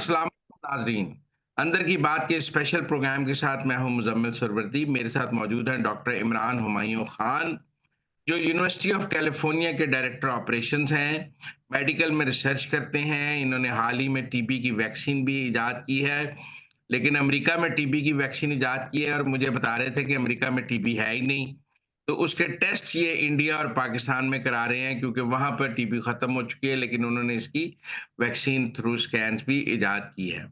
अस्सलाम नाजरीन। अंदर की बात के स्पेशल प्रोग्राम के साथ मैं हूं मुजम्मिल सरवर्दी। मेरे साथ मौजूद हैं डॉक्टर इमरान हुमायूं खान, जो यूनिवर्सिटी ऑफ कैलिफोर्निया के डायरेक्टर ऑपरेशंस हैं। मेडिकल में रिसर्च करते हैं। इन्होंने हाल ही में टीबी की वैक्सीन भी इजाद की है, लेकिन अमेरिका में टीबी की वैक्सीन इजाद की है और मुझे बता रहे थे कि अमेरिका में टीबी है ही नहीं। तो उसके टेस्ट ये इंडिया और पाकिस्तान में करा रहे हैं, क्योंकि वहां पर टीबी खत्म हो चुकी है, लेकिन उन्होंने इसकी वैक्सीन थ्रू स्कैन्स भी इजाद की है।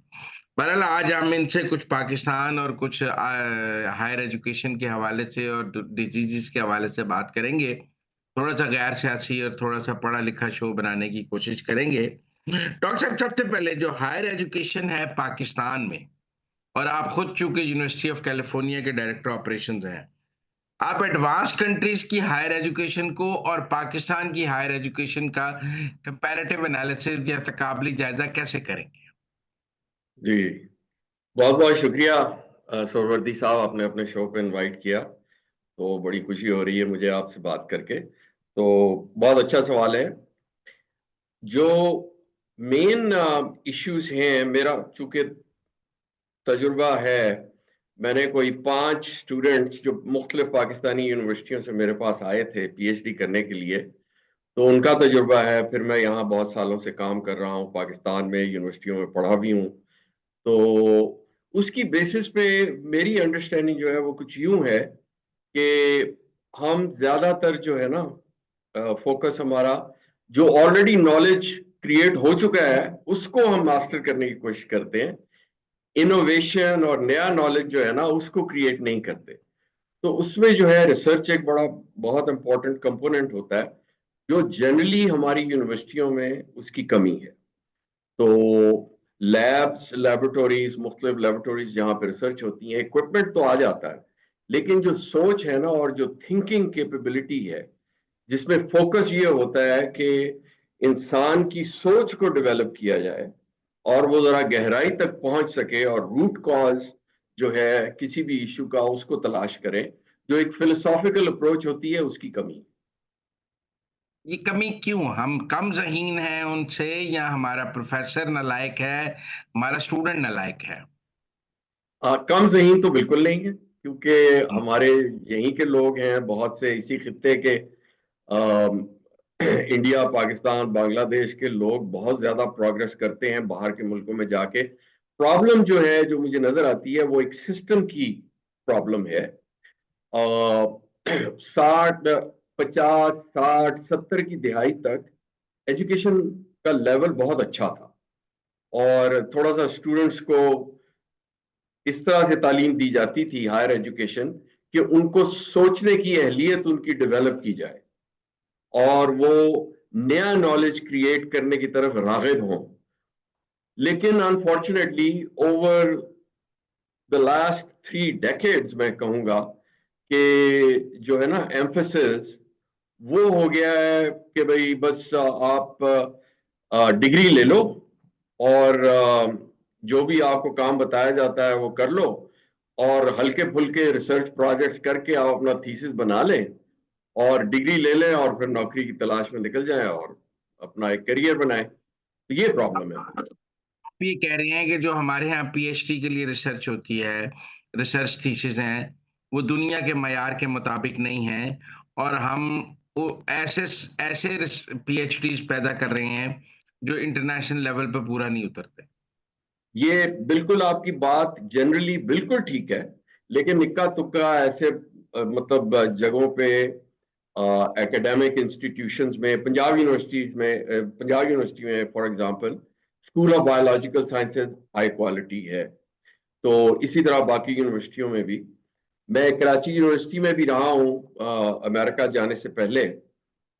बहरहाल आज हम इनसे कुछ पाकिस्तान और कुछ हायर एजुकेशन के हवाले से और डिजीज के हवाले से बात करेंगे। थोड़ा सा गैर सियासी और थोड़ा सा पढ़ा लिखा शो बनाने की कोशिश करेंगे। डॉक्टर साहब, सबसे पहले जो हायर एजुकेशन है पाकिस्तान में, और आप खुद चूंकि यूनिवर्सिटी ऑफ कैलिफोर्निया के डायरेक्टर ऑपरेशंस हैं, आप एडवांस कंट्रीज की हायर एजुकेशन को और पाकिस्तान की हायर एजुकेशन का कंपैरेटिव एनालिसिस या तकाबली जायजा कैसे करेंगे? जी, बहुत बहुत शुक्रिया सोरवर्दी साहब, आपने अपने शो पे इनवाइट किया। तो बड़ी खुशी हो रही है मुझे आपसे बात करके। तो बहुत अच्छा सवाल है। जो मेन इश्यूज हैं, मेरा चूंकि तजुर्बा है, मैंने कोई 5 स्टूडेंट्स जो मुख्तलिफ पाकिस्तानी यूनिवर्सिटियों से मेरे पास आए थे पीएचडी करने के लिए, तो उनका तजुर्बा है। फिर मैं यहाँ बहुत सालों से काम कर रहा हूँ, पाकिस्तान में यूनिवर्सिटियों में पढ़ा भी हूँ। तो उसकी बेसिस पे मेरी अंडरस्टैंडिंग जो है वो कुछ यूं है कि हम ज्यादातर जो है ना, फोकस हमारा जो ऑलरेडी नॉलेज क्रिएट हो चुका है उसको हम मास्टर करने की कोशिश करते हैं। इनोवेशन और नया नॉलेज जो है ना उसको क्रिएट नहीं करते। तो उसमें जो है रिसर्च एक बड़ा बहुत इंपॉर्टेंट कंपोनेंट होता है, जो जनरली हमारी यूनिवर्सिटियों में उसकी कमी है। तो लैब्स, लेबोरेटरीज, मुख्तलिफ लेबोरेटरीज जहाँ पे रिसर्च होती है, इक्विपमेंट तो आ जाता है, लेकिन जो सोच है ना और जो थिंकिंग कैपेबिलिटी है, जिसमें फोकस ये होता है कि इंसान की सोच को डेवलप किया जाए और वो जरा गहराई तक पहुंच सके और रूट कॉज जो है किसी भी इशू का उसको तलाश करें, जो एक फिलोसॉफिकल अप्रोच होती है, उसकी कमी। ये कमी क्यों? हम कम ज़हीन हैं उनसे, या हमारा प्रोफेसर नालायक है, हमारा स्टूडेंट नालायक है? कम ज़हीन तो बिल्कुल नहीं है, क्योंकि हमारे यहीं के लोग हैं, बहुत से इसी खित्ते के इंडिया, पाकिस्तान, बांग्लादेश के लोग बहुत ज्यादा प्रोग्रेस करते हैं बाहर के मुल्कों में जाके। प्रॉब्लम जो है, जो मुझे नजर आती है, वो एक सिस्टम की प्रॉब्लम है। 60, 50, 60, 70 की दिहाई तक एजुकेशन का लेवल बहुत अच्छा था और थोड़ा सा स्टूडेंट्स को इस तरह से तालीम दी जाती थी, हायर एजुकेशन, कि उनको सोचने की अहलियत उनकी डेवलप की जाए और वो नया नॉलेज क्रिएट करने की तरफ रागिब हों। लेकिन unfortunately over the last 3 decades मैं कहूंगा कि जो है ना, एम्फेसिस वो हो गया है कि भाई बस आप डिग्री ले लो और जो भी आपको काम बताया जाता है वो कर लो और हल्के फुल्के रिसर्च प्रोजेक्ट्स करके आप अपना थीसिस बना लें और डिग्री ले लें और फिर नौकरी की तलाश में निकल जाएं और अपना एक करियर बनाएं। तो ये प्रॉब्लम है। आप ये कह रहे हैं कि जो हमारे यहाँ पीएचडी के लिए रिसर्च होती है, रिसर्च थीसिस हैं, वो दुनिया के मयार के मुताबिक नहीं है, और हम वो ऐसे ऐसे पीएचडीज पैदा कर रहे हैं जो इंटरनेशनल लेवल पे पूरा नहीं उतरते। ये बिल्कुल आपकी बात जनरली बिल्कुल ठीक है, लेकिन इक्का तुक्का ऐसे मतलब जगहों पे एकेडमिक इंस्टीट्यूशंस में, पंजाब यूनिवर्सिटी में for example school of biological sciences high quality है। तो इसी तरह बाकी यूनिवर्सिटियों में भी। मैं कराची यूनिवर्सिटी में भी रहा हूँ अमेरिका जाने से पहले,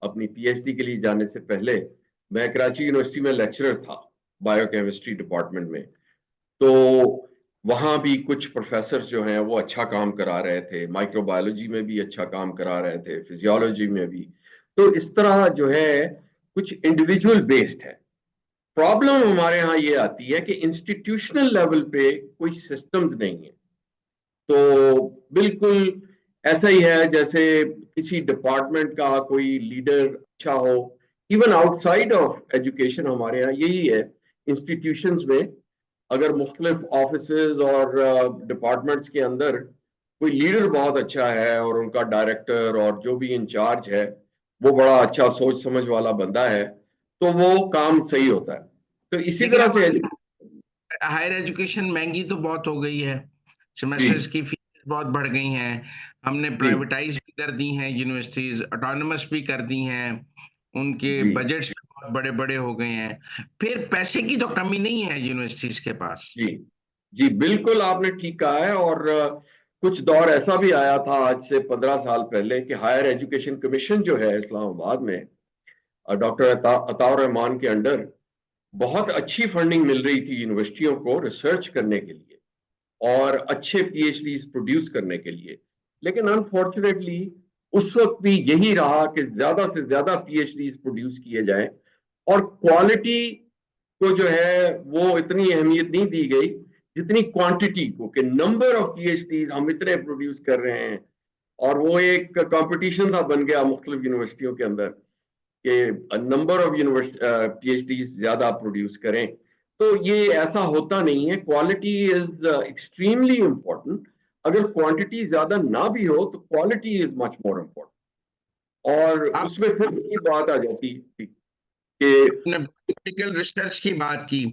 अपनी पीएचडी के लिए जाने से पहले मैं कराची यूनिवर्सिटी में लेक्चरर था बायोकेमिस्ट्री डिपार्टमेंट में। तो वहाँ भी कुछ प्रोफेसर जो हैं वो अच्छा काम करा रहे थे, माइक्रोबायोलॉजी में भी अच्छा काम करा रहे थे, फिजियोलॉजी में भी। तो इस तरह जो है कुछ इंडिविजुअल बेस्ड है। प्रॉब्लम हमारे यहाँ ये आती है कि इंस्टीट्यूशनल लेवल पे कोई सिस्टम्स नहीं है। तो बिल्कुल ऐसा ही है जैसे किसी डिपार्टमेंट का कोई लीडर अच्छा हो। इवन आउटसाइड ऑफ एजुकेशन हमारे यहाँ यही है, इंस्टीट्यूशंस में अगर मुख्तलिफ ऑफिसेज और डिपार्टमेंट्स के अंदर कोई लीडर बहुत अच्छा है और उनका डायरेक्टर और जो भी इंचार्ज है वो बड़ा अच्छा सोच समझ वाला बंदा है, तो वो काम सही होता है। तो इसी लेकिन तरह अब से हायर एजुकेशन महंगी तो बहुत हो गई है, जी सेमेस्टर्स की फीस बहुत बढ़ गई हैं, हमने जी प्राइवेटाइज भी कर दी हैं यूनिवर्सिटीज, ऑटोनमस भी कर दी हैं, उनके जी बजट्स भी बहुत बड़े बड़े हो गए हैं, फिर पैसे की तो कमी नहीं है यूनिवर्सिटीज के पास। जी जी, बिल्कुल आपने ठीक कहा है। और कुछ दौर ऐसा भी आया था आज से 15 साल पहले कि हायर एजुकेशन कमीशन जो है इस्लामाबाद में, डॉक्टर अताउर रहमान के अंडर बहुत अच्छी फंडिंग मिल रही थी यूनिवर्सिटियों को रिसर्च करने के लिए और अच्छे पीएचडी प्रोड्यूस करने के लिए। लेकिन अनफॉर्चुनेटली उस वक्त भी यही रहा कि ज्यादा से ज्यादा पीएचडी प्रोड्यूस किए जाएं और क्वालिटी को जो है वो इतनी अहमियत नहीं दी गई जितनी क्वांटिटी को, कि नंबर ऑफ पीएचडी हम इतने प्रोड्यूस कर रहे हैं। और वो एक कंपटीशन सा बन गया मुख्तलिफ यूनिवर्सिटियों के अंदर कि नंबर ऑफ पीएचडी ज्यादा प्रोड्यूस करें। तो ये ऐसा होता नहीं है, क्वालिटी इज एक्सट्रीमली इंपॉर्टेंट। अगर क्वांटिटी ज्यादा ना भी हो तो quality is much more important. और आप उसमें फिर ये बात आ जाती है कि आपने बायोमेडिकल रिसर्च की बात की,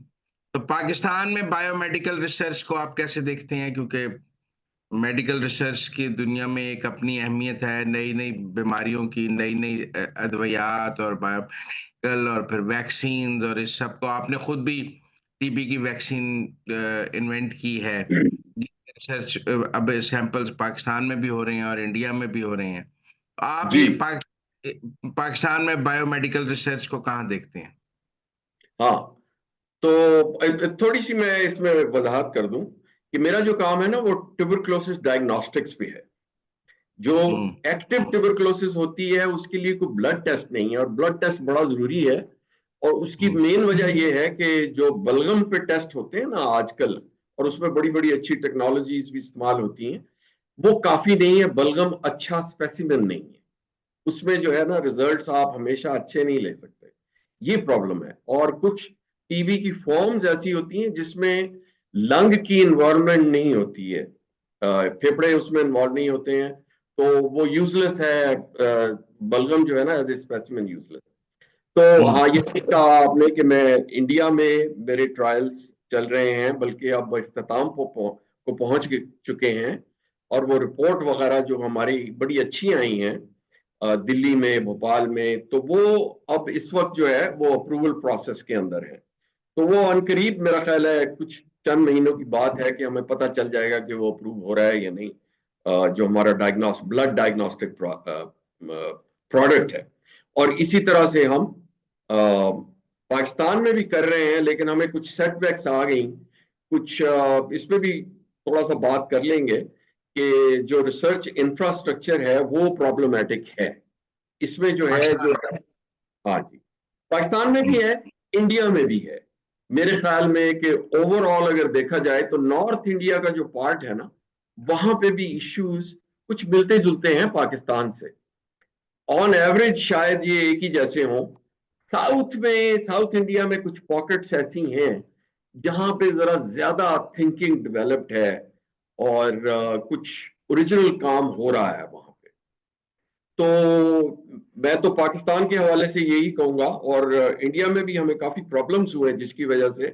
तो पाकिस्तान में बायोमेडिकल रिसर्च को आप कैसे देखते हैं? क्योंकि मेडिकल रिसर्च की दुनिया में एक अपनी अहमियत है, नई नई बीमारियों की नई नई अद्वियात और बायोमेडिकल और फिर वैक्सीन, और इस सब को आपने खुद भी टीबी की वैक्सीन इन्वेंट की है। रिसर्च अब सैंपल्स पाकिस्तान में भी हो रहे हैं और इंडिया में भी हो रहे हैं। आप जी ये पाकिस्तान में बायोमेडिकल रिसर्च को कहाँ देखते हैं? हाँ, तो थोड़ी सी मैं इसमें वजाहत कर दूं कि मेरा जो काम है ना वो ट्यूबरक्लोसिस डायग्नोस्टिक्स पे है। जो हम्म। एक्टिव ट्यूबरक्लोसिस होती है उसके लिए कोई ब्लड टेस्ट नहीं है, और ब्लड टेस्ट बड़ा जरूरी है। और उसकी हम्म। मेन वजह यह है कि जो बलगम पे टेस्ट होते हैं ना आजकल, और उसमें बड़ी बड़ी अच्छी टेक्नोलॉजीज भी इस्तेमाल होती हैं, वो काफी नहीं है। बलगम अच्छा स्पेसिमेन नहीं है, उसमें जो है ना रिजल्ट्स आप हमेशा अच्छे नहीं ले सकते। ये प्रॉब्लम है। और कुछ टीबी की फॉर्म्स ऐसी होती हैं जिसमें लंग की इन्वॉल्वमेंट नहीं होती है, फेफड़े उसमें इन्वॉल्व नहीं होते हैं, तो वो यूजलेस है। बलगम जो है ना एज ए स्पेसिमेन यूजलेस। तो हम्म। हाँ, ये ठीक कहा आपने कि मैं इंडिया में मेरे ट्रायल्स चल रहे हैं, बल्कि अब इख्तिताम को पहुंच चुके हैं। और वो रिपोर्ट वगैरह जो हमारी बड़ी अच्छी आई हैं दिल्ली में, भोपाल में, तो वो अब इस वक्त जो है वो अप्रूवल प्रोसेस के अंदर है। तो वो अनकरीब मेरा ख्याल है कुछ चंद महीनों की बात है कि हमें पता चल जाएगा कि वो अप्रूव हो रहा है या नहीं। जो हमारा ब्लड डायग्नोस्टिक प्रोडक्ट है। और इसी तरह से हम पाकिस्तान में भी कर रहे हैं, लेकिन हमें कुछ सेटबैक्स आ गई कुछ। इस पे भी थोड़ा सा बात कर लेंगे कि जो रिसर्च इंफ्रास्ट्रक्चर है वो प्रॉब्लमेटिक है इसमें जो है जो। पाकिस्तान। हाँ जी, पाकिस्तान में भी है, इंडिया में भी है। मेरे ख्याल में कि ओवरऑल अगर देखा जाए तो नॉर्थ इंडिया का जो पार्ट है ना, वहां पे भी इश्यूज कुछ मिलते जुलते हैं पाकिस्तान से। ऑन एवरेज शायद ये एक ही जैसे हों। साउथ इंडिया में कुछ पॉकेट्स ऐसी हैं जहां पे जरा ज्यादा थिंकिंग डेवलप्ड है और कुछ ओरिजिनल काम हो रहा है वहां पे। तो मैं तो पाकिस्तान के हवाले से यही कहूंगा। और इंडिया में भी हमें काफी प्रॉब्लम्स हुए जिसकी वजह से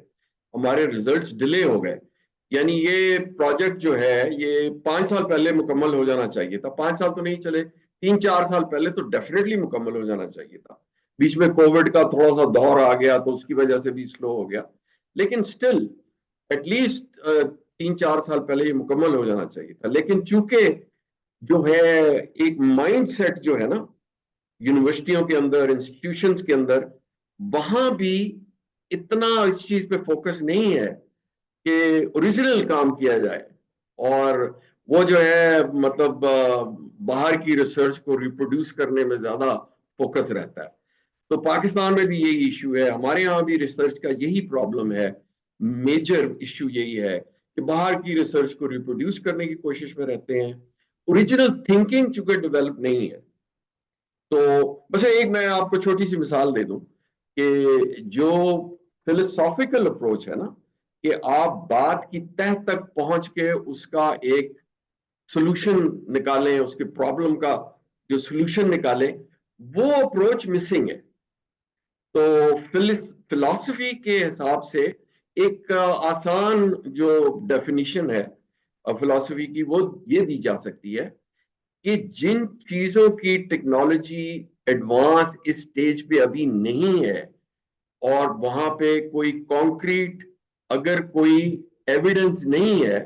हमारे रिजल्ट्स डिले हो गए। यानी ये प्रोजेक्ट जो है ये 5 साल पहले मुकम्मल हो जाना चाहिए था। 5 साल तो नहीं चले, 3-4 साल पहले तो डेफिनेटली मुकम्मल हो जाना चाहिए था। बीच में कोविड का थोड़ा सा दौर आ गया तो उसकी वजह से भी स्लो हो गया। लेकिन स्टिल एटलीस्ट 3-4 साल पहले ये मुकम्मल हो जाना चाहिए था। लेकिन चूंकि जो है एक माइंडसेट जो है ना यूनिवर्सिटियों के अंदर, इंस्टीट्यूशंस के अंदर, वहां भी इतना इस चीज पे फोकस नहीं है कि ओरिजिनल काम किया जाए। और वो जो है मतलब बाहर की रिसर्च को रिप्रोड्यूस करने में ज्यादा फोकस रहता है। तो पाकिस्तान में भी यही इशू है, हमारे यहाँ भी रिसर्च का यही प्रॉब्लम है। मेजर इशू यही है कि बाहर की रिसर्च को रिप्रोड्यूस करने की कोशिश में रहते हैं, ओरिजिनल थिंकिंग चूंकि डेवलप नहीं है। तो बस एक मैं आपको छोटी सी मिसाल दे दूं कि जो फिलोसॉफिकल अप्रोच है ना, कि आप बात की तह तक पहुंच के उसका एक सोल्यूशन निकालें, उसके प्रॉब्लम का जो सोल्यूशन निकालें, वो अप्रोच मिसिंग है। तो फिलॉसफी के हिसाब से एक आसान जो डेफिनेशन है फिलॉसफी की, वो ये दी जा सकती है कि जिन चीजों की टेक्नोलॉजी एडवांस इस स्टेज पे अभी नहीं है, और वहां पे कोई कॉन्क्रीट अगर कोई एविडेंस नहीं है,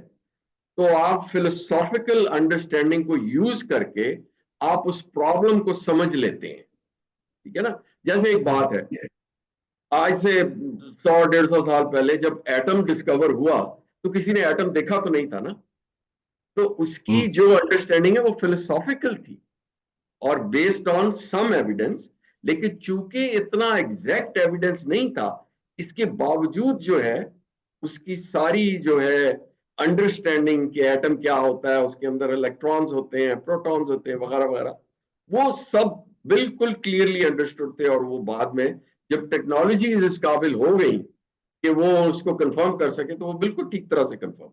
तो आप फिलोसॉफिकल अंडरस्टैंडिंग को यूज करके आप उस प्रॉब्लम को समझ लेते हैं। ठीक है ना? जैसे एक बात है, आज से 100-150 साल पहले जब एटम डिस्कवर हुआ, तो किसी ने एटम देखा तो नहीं था ना। तो उसकी जो अंडरस्टैंडिंग है वो फिलोसॉफिकल थी और बेस्ड ऑन सम एविडेंस। लेकिन चूंकि इतना एग्जैक्ट एविडेंस नहीं था, इसके बावजूद जो है उसकी सारी जो है अंडरस्टैंडिंग कि एटम क्या होता है, उसके अंदर इलेक्ट्रॉन्स होते हैं, प्रोटॉन्स होते हैं, वगैरह वगैरह, वो सब बिल्कुल क्लियरली अंडरस्टूड थे। और वो बाद में जब टेक्नोलॉजी इस काबिल हो गई कि वो उसको कंफर्म कर सके, तो वो बिल्कुल ठीक तरह से कंफर्म।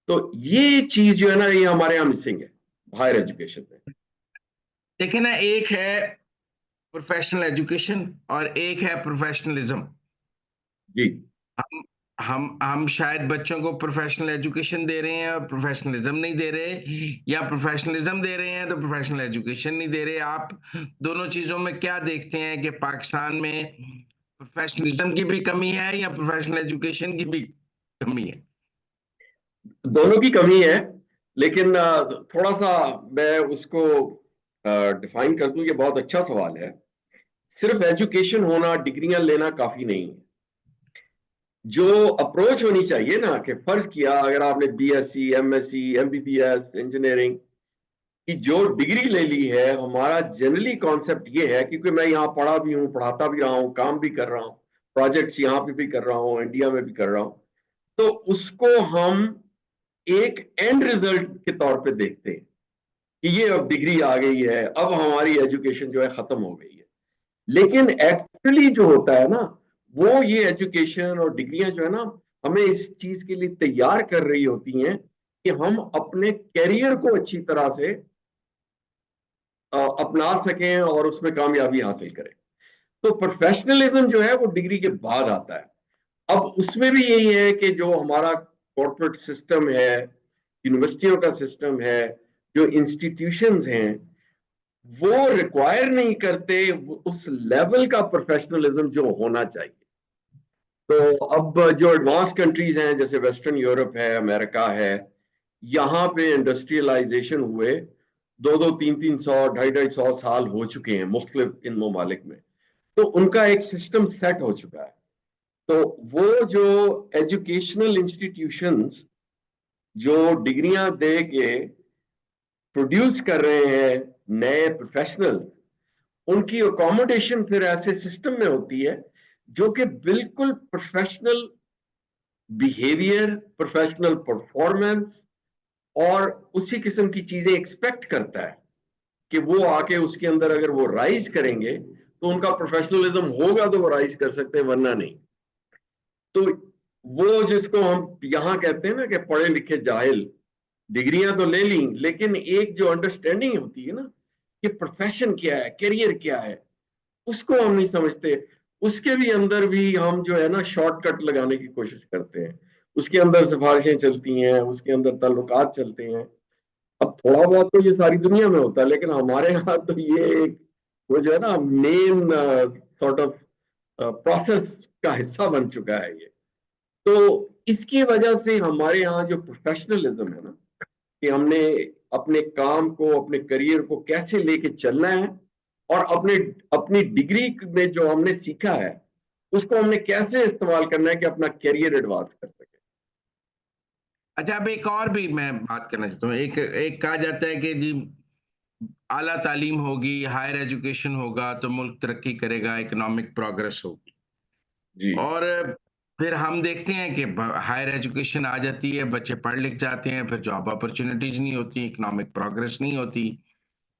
तो ये चीज जो है ना, ये हमारे यहाँ मिसिंग है हायर एजुकेशन में। देखिए ना, एक है प्रोफेशनल एजुकेशन और एक है प्रोफेशनलिज्म। जी हम हम शायद बच्चों को प्रोफेशनल एजुकेशन दे रहे हैं और प्रोफेशनलिज्म नहीं दे रहे, या प्रोफेशनलिज्म दे रहे हैं तो प्रोफेशनल एजुकेशन नहीं दे रहे। आप दोनों चीजों में क्या देखते हैं कि पाकिस्तान में प्रोफेशनलिज्म की भी कमी है या प्रोफेशनल एजुकेशन की भी कमी है? दोनों की कमी है, लेकिन थोड़ा सा मैं उसको डिफाइन कर दूं। ये बहुत अच्छा सवाल है। सिर्फ एजुकेशन होना, डिग्रियां लेना काफी नहीं है। जो अप्रोच होनी चाहिए ना, कि फर्ज किया अगर आपने बीएससी, एमएससी, एमबीबीएस, इंजीनियरिंग की जो डिग्री ले ली है, हमारा जनरली कॉन्सेप्ट ये है, क्योंकि मैं यहाँ पढ़ा भी हूँ, पढ़ाता भी रहा हूँ, काम भी कर रहा हूँ, प्रोजेक्ट्स यहाँ पे भी कर रहा हूँ, इंडिया में भी कर रहा हूँ, तो उसको हम एक एंड रिजल्ट के तौर पे देखते हैं कि ये अब डिग्री आ गई है, अब हमारी एजुकेशन जो है खत्म हो गई है। लेकिन एक्चुअली जो होता है ना, वो ये एजुकेशन और डिग्रियां जो है ना, हमें इस चीज के लिए तैयार कर रही होती हैं कि हम अपने कैरियर को अच्छी तरह से अपना सकें और उसमें कामयाबी हासिल करें। तो प्रोफेशनलिज्म जो है वो डिग्री के बाद आता है। अब उसमें भी यही है कि जो हमारा कॉर्पोरेट सिस्टम है, यूनिवर्सिटियों का सिस्टम है, जो इंस्टीट्यूशंस हैं, वो रिक्वायर नहीं करते उस लेवल का प्रोफेशनलिज्म जो होना चाहिए। तो अब जो एडवांस कंट्रीज हैं, जैसे वेस्टर्न यूरोप है, अमेरिका है, यहाँ पे इंडस्ट्रियलाइजेशन हुए 200-300 250 साल हो चुके हैं मुख्तलिफ इन ममालिक में। तो उनका एक सिस्टम सेट हो चुका है। तो वो जो एजुकेशनल इंस्टीट्यूशंस जो डिग्रियां दे के प्रोड्यूस कर रहे हैं नए प्रोफेशनल, उनकी अकोमोडेशन फिर ऐसे सिस्टम में होती है जो कि बिल्कुल प्रोफेशनल बिहेवियर, प्रोफेशनल परफॉर्मेंस और उसी किस्म की चीजें एक्सपेक्ट करता है कि वो आके उसके अंदर अगर वो राइज करेंगे, तो उनका प्रोफेशनलिज्म होगा तो वो राइज कर सकते हैं, वरना नहीं। तो वो जिसको हम यहाँ कहते हैं ना कि पढ़े लिखे जाहिल, डिग्रियां तो ले ली, लेकिन एक जो अंडरस्टैंडिंग होती है ना कि प्रोफेशन क्या है, करियर क्या है, उसको हम नहीं समझते। उसके भी अंदर भी हम जो है ना शॉर्टकट लगाने की कोशिश करते हैं। उसके अंदर सिफारिशें चलती हैं, उसके अंदर ताल्लुकात चलते हैं। अब थोड़ा बहुत तो ये सारी दुनिया में होता है, लेकिन हमारे यहाँ तो ये एक वो जो है ना मेन सॉर्ट ऑफ प्रोसेस का हिस्सा बन चुका है ये। तो इसकी वजह से हमारे यहाँ जो प्रोफेशनलिज्म है ना, कि हमने अपने काम को, अपने करियर को कैसे लेके चलना है, और अपने अपनी डिग्री में जो हमने सीखा है उसको हमने कैसे इस्तेमाल करना है कि अपना करियर एडवांस कर सके। अच्छा, अब एक और भी मैं बात करना चाहता हूँ। एक एक कहा जाता है कि जी आला तालीम होगी, हायर एजुकेशन होगा तो मुल्क तरक्की करेगा, इकोनॉमिक प्रोग्रेस होगी। जी और फिर हम देखते हैं कि हायर एजुकेशन आ जाती है, बच्चे पढ़ लिख जाते हैं, फिर जॉब अपॉर्चुनिटीज नहीं होती, इकोनॉमिक प्रोग्रेस नहीं होती।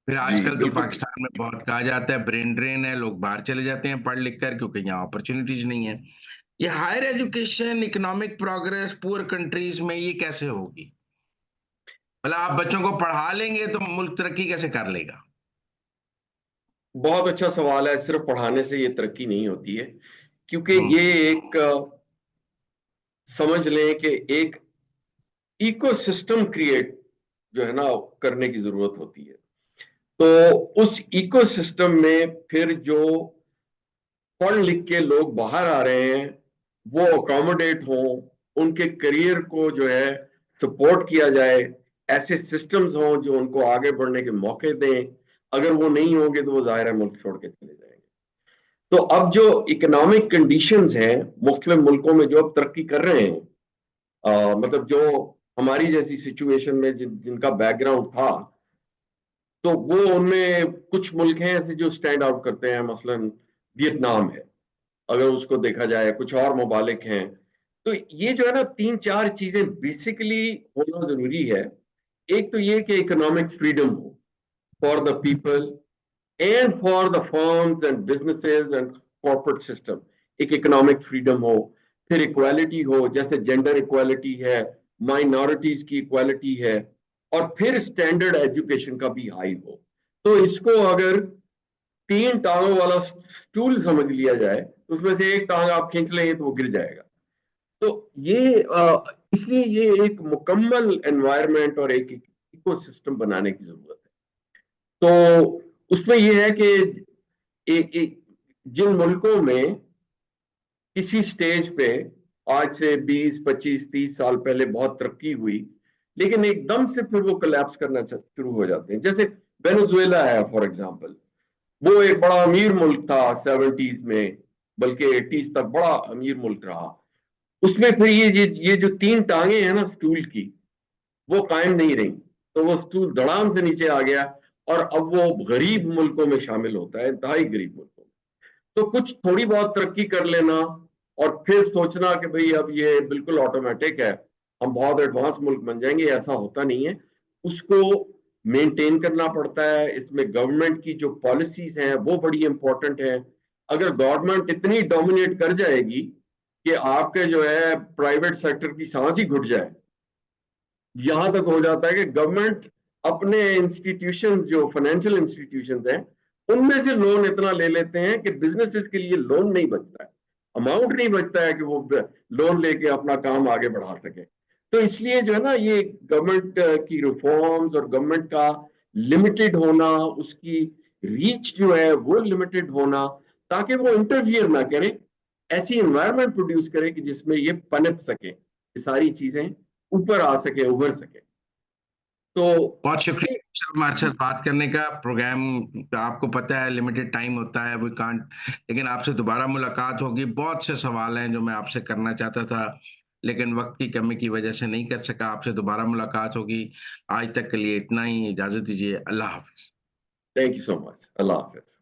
फिर जी आजकल तो बिल्कुल। पाकिस्तान में बहुत कहा जाता है ब्रेन ड्रेन है, लोग बाहर चले जाते हैं पढ़ लिख कर, क्योंकि यहाँ अपॉर्चुनिटीज नहीं है। ये higher education, economic progress poor countries में ये कैसे होगी? मतलब आप बच्चों को पढ़ा लेंगे तो मुल्क तरक्की कैसे कर लेगा? बहुत अच्छा सवाल है। सिर्फ पढ़ाने से ये तरक्की नहीं होती है, क्योंकि हम्म। ये एक समझ लें कि एक इकोसिस्टम क्रिएट जो है ना करने की जरूरत होती है। तो उस इकोसिस्टम में फिर जो पढ़ लिख के लोग बाहर आ रहे हैं वो अकोमोडेट हों, उनके करियर को जो है सपोर्ट किया जाए, ऐसे सिस्टम्स हों जो उनको आगे बढ़ने के मौके दें। अगर वो नहीं होंगे तो वो जाहिर है मुल्क छोड़ के चले जाएंगे। तो अब जो इकोनॉमिक कंडीशंस हैं मुस्लिम मुल्कों में जो अब तरक्की कर रहे हैं, मतलब जो हमारी जैसी सिचुएशन में जिनका बैकग्राउंड था, तो वो उनमें कुछ मुल्क हैं ऐसे जो स्टैंड आउट करते हैं। मसलन वियतनाम है, अगर उसको देखा जाए, कुछ और ममालिक हैं। तो ये जो है ना तीन चार चीजें बेसिकली होना जरूरी है। एक तो ये कि इकोनॉमिक फ्रीडम हो for the people and for the firms and businesses and corporate system. एक इकोनॉमिक फ्रीडम हो, फिर इक्वालिटी हो, जैसे जेंडर इक्वालिटी है, माइनॉरिटीज की इक्वालिटी है, और फिर स्टैंडर्ड एजुकेशन का भी हाई हो। तो इसको अगर तीन टांगों वाला स्टूल समझ लिया जाए तो उसमें से एक टांग आप खींच लेंगे तो वो गिर जाएगा। तो ये इसलिए ये एक मुकम्मल एनवायरनमेंट और एक इकोसिस्टम बनाने की जरूरत है। तो उसमें ये है कि जिन मुल्कों में किसी स्टेज पे आज से 20, 25, 30 साल पहले बहुत तरक्की हुई, लेकिन एकदम से फिर वो कोलैप्स करना शुरू हो जाते हैं। जैसे वेनेजुएला है फॉर एग्जांपल। वो एक बड़ा अमीर मुल्क था 70s में, बल्कि 80s तक बड़ा अमीर मुल्क रहा। उसमें फिर ये जो तीन टांगे हैं ना स्टूल की, वो कायम नहीं रही। तो वो स्टूल धड़ाम से नीचे आ गया और अब वो गरीब मुल्कों में शामिल होता है, इंतहाई गरीब मुल्कों में। तो कुछ थोड़ी बहुत तरक्की कर लेना और फिर सोचना कि भाई अब ये बिल्कुल ऑटोमेटिक है, हम बहुत एडवांस मुल्क बन जाएंगे, ऐसा होता नहीं है। उसको मेंटेन करना पड़ता है। इसमें गवर्नमेंट की जो पॉलिसीज हैं वो बड़ी इंपॉर्टेंट हैं। अगर गवर्नमेंट इतनी डोमिनेट कर जाएगी कि आपके जो है प्राइवेट सेक्टर की सांस ही घुट जाए, यहां तक हो जाता है कि गवर्नमेंट अपने इंस्टीट्यूशन जो फाइनेंशियल इंस्टीट्यूशन हैं उनमें से लोन इतना ले लेते हैं कि बिजनेसेस के लिए लोन नहीं बचता है, अमाउंट नहीं बचता है कि वो लोन लेके अपना काम आगे बढ़ा सके। तो इसलिए जो है ना ये गवर्नमेंट की रिफॉर्म्स और गवर्नमेंट का लिमिटेड होना, उसकी रीच जो है वो लिमिटेड होना, ताकि वो इंटरफियर ना करे, ऐसी एनवायरनमेंट प्रोड्यूस करे कि जिसमें ये पनप सके, ये सारी चीजें ऊपर आ सके, उभर सके। तो बहुत शुक्रिया सर, हमारे साथ बात करने का। प्रोग्राम आपको पता है लिमिटेड टाइम होता है, वी कांट, लेकिन आपसे दोबारा मुलाकात होगी। बहुत से सवाल हैं जो मैं आपसे करना चाहता था, लेकिन वक्त की कमी की वजह से नहीं कर सका। आपसे दोबारा मुलाकात होगी। आज तक के लिए इतना ही, इजाजत दीजिए। अल्लाह हाफिज। Thank you so much. अल्लाह हाफिज।